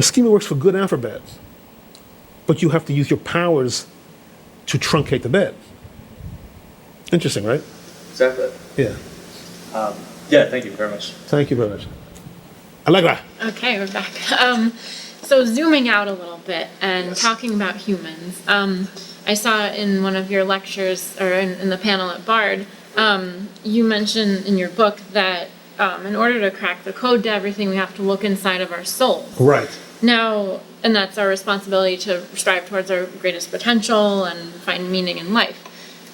The schema works for good and for bad. But you have to use your powers to truncate the bad. Interesting, right? Exactly. Yeah. Yeah, thank you very much. Thank you very much. Allegra. Okay, we're back. So zooming out a little bit and talking about humans, I saw in one of your lectures, or in the panel at Bard, you mentioned in your book that in order to crack the code to everything, we have to look inside of our souls. Right. Now, and that's our responsibility to strive towards our greatest potential and find meaning in life.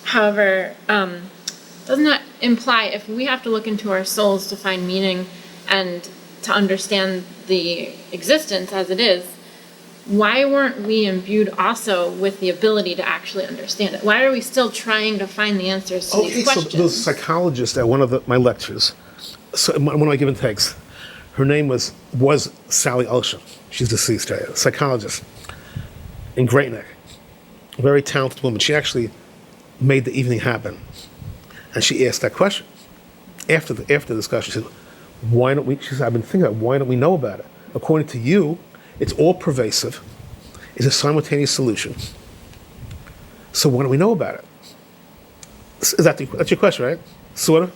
However, doesn't that imply if we have to look into our souls to find meaning and to understand the existence as it is, why weren't we imbued also with the ability to actually understand it? Why are we still trying to find the answers to these questions? So those psychologists at one of my lectures, one of my give and takes, her name was Sally Ulsham. She's deceased, right? A psychologist in Great Neck. A very talented woman. She actually made the evening happen. And she asked that question. After the discussion, she said, why don't we, she said, I've been thinking about why don't we know about it? According to you, it's all pervasive. It's a simultaneous solution. So why don't we know about it? That's your question, right? Sort of?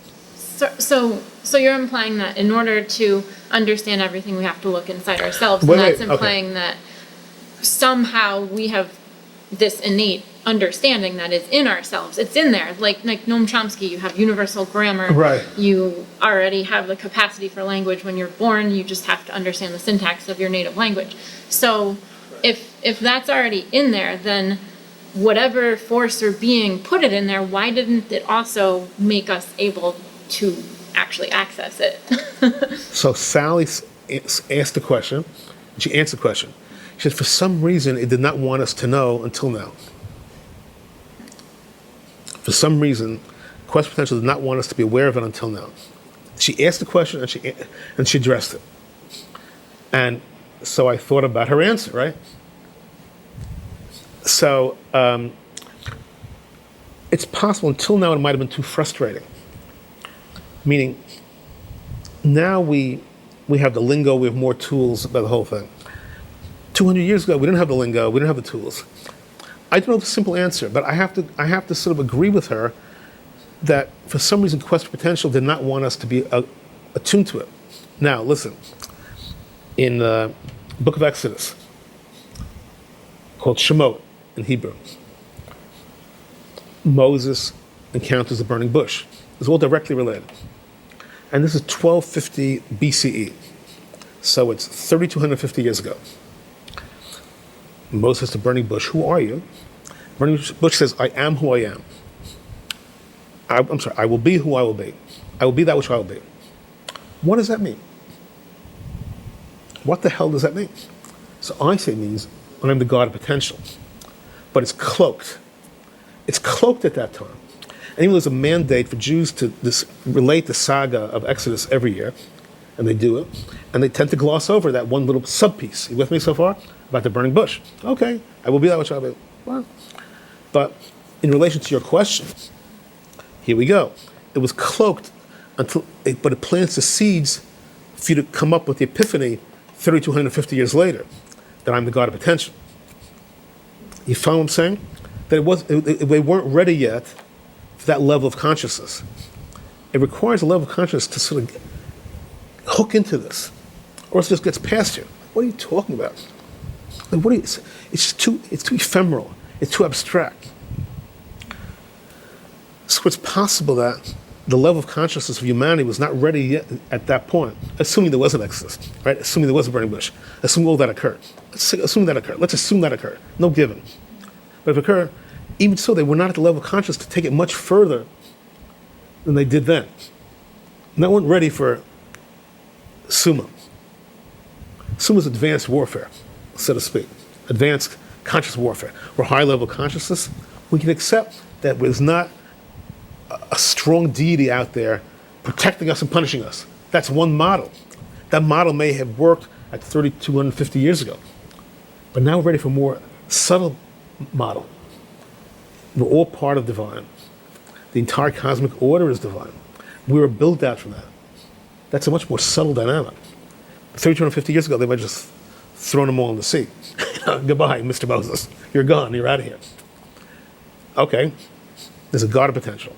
So you're implying that in order to understand everything, we have to look inside ourselves. And that's implying that somehow we have this innate understanding that is in ourselves. It's in there. Like Noam Chomsky, you have universal grammar. Right. You already have the capacity for language when you're born. You just have to understand the syntax of your native language. So if that's already in there, then whatever force or being put it in there, why didn't it also make us able to actually access it? So Sally asked the question, and she answered the question. She said, for some reason, it did not want us to know until now. For some reason, Quest Potential did not want us to be aware of it until now. She asked the question, and she addressed it. And so I thought about her answer, right? So it's possible until now it might have been too frustrating. Meaning, now we have the lingo, we have more tools about the whole thing. 200 years ago, we didn't have the lingo, we didn't have the tools. I don't know the simple answer, but I have to sort of agree with her that for some reason Quest for Potential did not want us to be attuned to it. Now, listen, in the book of Exodus, called Shemot in Hebrew, Moses encounters a burning bush. It's all directly related. And this is 1250 BCE. So it's 3,250 years ago. Moses says to burning bush, who are you? Burning bush says, I am who I am. I will be who I will be. I will be that which I will be. What does that mean? What the hell does that mean? So I say it means, I'm the God of potential. But it's cloaked. It's cloaked at that time. And even there's a mandate for Jews to relate the saga of Exodus every year, and they do it, and they tend to gloss over that one little sub-piece. You with me so far? About the burning bush. Okay, I will be that which I will be. Well, but in relation to your question, here we go. It was cloaked but it plants the seeds for you to come up with the epiphany 3,250 years later, that I'm the God of potential. You follow what I'm saying? That they weren't ready yet for that level of consciousness. It requires a level of consciousness to sort of hook into this, or else it just gets past you. What are you talking about? Like, it's too ephemeral. It's too abstract. So it's possible that the level of consciousness of humanity was not ready yet at that point, assuming there was an Exodus, right? Assuming there was a burning bush. Assuming all that occurred. Let's assume that occurred. No given. But if it occurred, even so, they were not at the level of consciousness to take it much further than they did then. And they weren't ready for Summa. Summa's advanced warfare, so to speak. Advanced conscious warfare. We're high level consciousness. We can accept that there's not a strong deity out there protecting us and punishing us. That's one model. That model may have worked at 3,250 years ago. But now we're ready for a more subtle model. We're all part of divine. The entire cosmic order is divine. We were built out from that. That's a much more subtle dynamic. 3,250 years ago, they might just throwing them all in the sea. Goodbye, Mr. Moses. You're gone. You're out of here. Okay. There's a God of potential.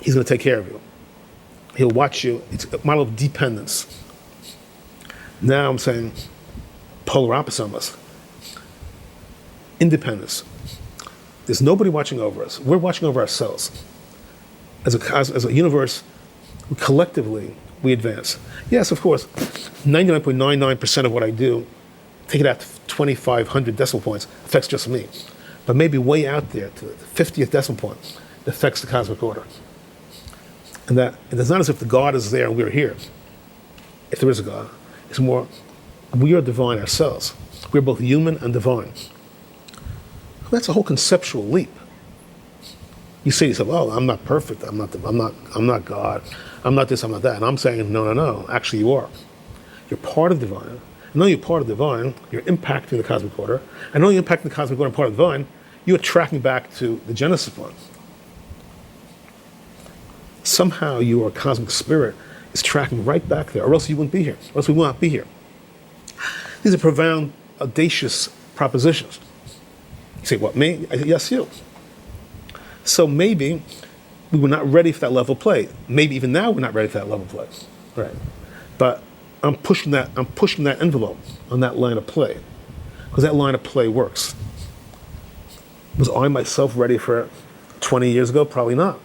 He's going to take care of you. He'll watch you. It's a model of dependence. Now I'm saying polar opposite almost. Independence. There's nobody watching over us. We're watching over ourselves. As a universe, collectively, we advance. Yes, of course, 99.99% of what I do, take it out to 2,500 decimal points, affects just me. But maybe way out there to the 50th decimal point, it affects the cosmic order. And it's not as if the God is there and we're here. If there is a God, it's more, we are divine ourselves. We're both human and divine. That's a whole conceptual leap. You say to yourself, "Oh, I'm not perfect. I'm not God. I'm not this. I'm not that." And I'm saying, no. Actually, you are. You're part of divine. And though you're part of divine, you're impacting the cosmic order. And though you're impacting the cosmic order and part of divine, you're tracking back to the Genesis point. Somehow your cosmic spirit is tracking right back there, or else you wouldn't be here. Or else we will not be here. These are profound, audacious propositions. You say, "What, me?" I say, "Yes, you." So maybe we were not ready for that level of play. Maybe even now we're not ready for that level of play. Right. But I'm pushing that envelope on that line of play. Because that line of play works. Was I myself ready for it 20 years ago? Probably not.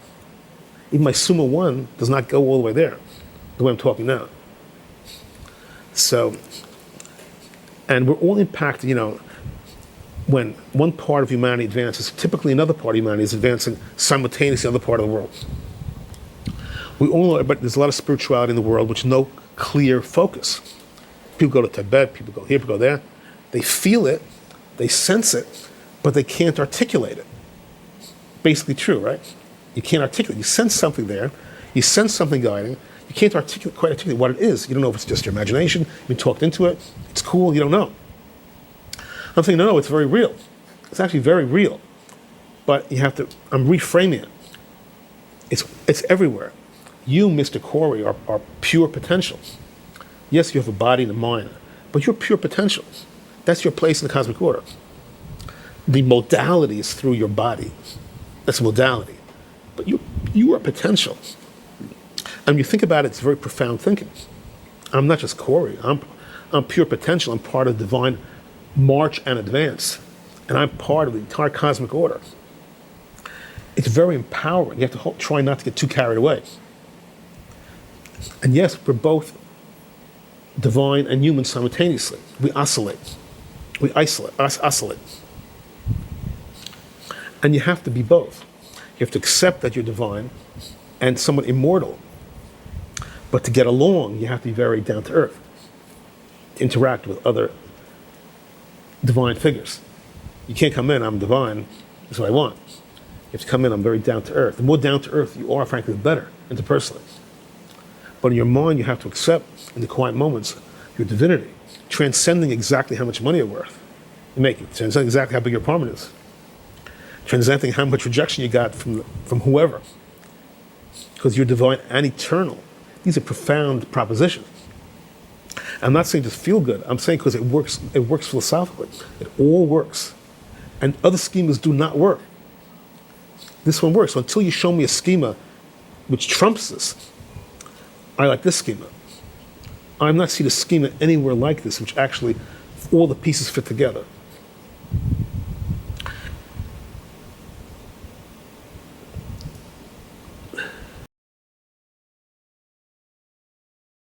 Even my Summa 1 does not go all the way there, the way I'm talking now. So, and we're all impacted, when one part of humanity advances, typically another part of humanity is advancing simultaneously in the other part of the world. We all know, but there's a lot of spirituality in the world which no clear focus. People go to Tibet, people go here, people go there. They feel it, they sense it, but they can't articulate it. Basically true, right? You can't articulate. You sense something there, you sense something guiding, you can't quite articulate what it is. You don't know if it's just your imagination, you've been talked into it, it's cool, you don't know. I'm saying, no, it's very real. It's actually very real. But I'm reframing it. It's everywhere. You, Mr. Corey, are pure potential. Yes, you have a body and a mind, but you're pure potential. That's your place in the cosmic order. The modality is through your body. That's a modality. But you are potential. And when you think about it, it's very profound thinking. I'm not just Corey. I'm pure potential. I'm part of divine march and advance. And I'm part of the entire cosmic order. It's very empowering. You have to try not to get too carried away. And yes, we're both divine and human simultaneously. We oscillate. We oscillate. And you have to be both. You have to accept that you're divine and somewhat immortal. But to get along, you have to be very down to earth. Interact with other divine figures. You can't come in, I'm divine, that's what I want. You have to come in, I'm very down to earth. The more down to earth you are, frankly, the better, interpersonally. But in your mind, you have to accept, in the quiet moments, your divinity, transcending exactly how much money you're worth. You're making, transcending exactly how big your apartment is, transcending how much rejection you got from whoever. Because you're divine and eternal. These are profound propositions. I'm not saying just feel good. I'm saying because it works philosophically. It all works. And other schemas do not work. This one works. So until you show me a schema which trumps this, I like this schema. I'm not seeing a schema anywhere like this, which actually all the pieces fit together.